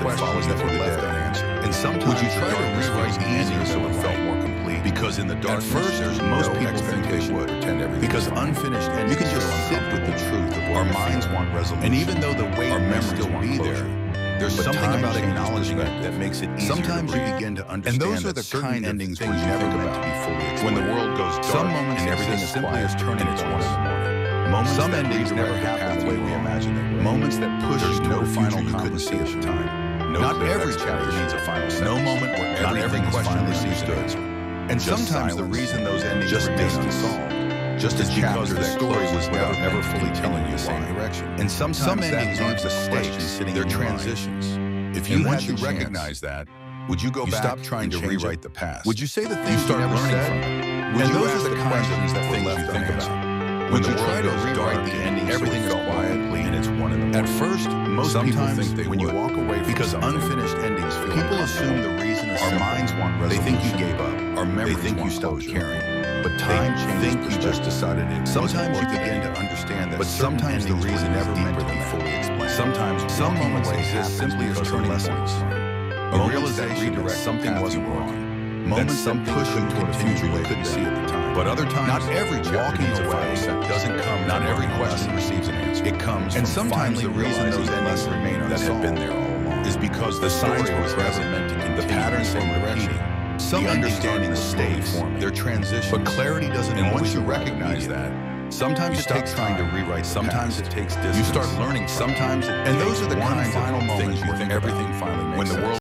questions that were left unanswered. And sometimes would you try to rewrite the ending so it felt more complete? Because in the darkness, at first, most people think they would pretend everything. Because unfinished endings, you can just sit with the truth of what our minds want resolution. And even though the weight may still be there, there's something about acknowledging it that makes it easier. Sometimes you begin to understand. And those are the kind of endings were never meant to be fully explained. When the world goes dark, some moments and everything is simply as turning its 1 in the morning. Moments some endings never happen the way we imagine they will. Moments that push no final you couldn't see at the time. Not every chapter needs a final sentence. No moment where not every question receives an answer. And sometimes the reason those endings just remain unsolved, just as because the story was never fully telling you the same direction. And some endings aren't the stakes; they're transitions. If you once you recognize that, would you go back? Stop trying to rewrite the past. Would you say the things you start learning from it? And those are the kinds of things that were left think about. When you try to rewrite the ending, everything is quietly and it's 1 in the morning. At first, most people think they when you walk away from because unfinished endings feel people assume the reason is our minds want resolution. They think you gave up. Our memories they think you stopped caring. But time changes. You just decided it. Sometimes you begin to understand that. But sometimes the reason never meant to be fully explained. Sometimes some moments exist simply as turning lessons. A realization that something wasn't wrong. Moments that push you toward a future you couldn't see at the time. But other times, not every chapter needs a final sentence. Doesn't come. Not every question receives an answer. It comes. And sometimes the reason those endings remain that have been there all along is because the signs were present meant to continue. The patterns were repeating. Some understanding the stakes, their transition. But clarity doesn't. And once you recognize that, sometimes it takes trying to rewrite. Sometimes it takes distance. You start learning. Sometimes it. And those are the kind of final things you think everything finally makes sense. When the world